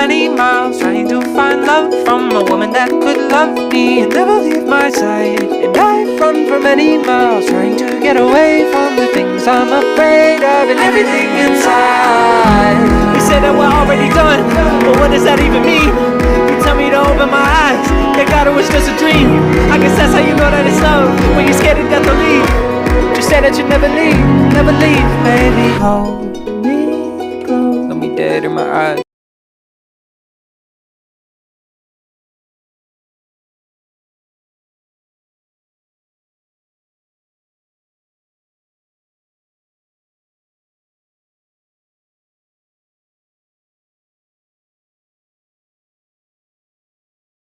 many miles, trying to find love from a woman that could love me and never leave my side. And I've run for many miles, trying to get away from the things I'm afraid of and everything inside. They say that we're already done, but what does that even mean? You tell me to open my eyes, yeah, God, it was just a dream. I guess that's how you know that it's love, when you're scared to death to leave. Just say that you never leave, never leave. Baby, hold me close. Look me dead in my eyes.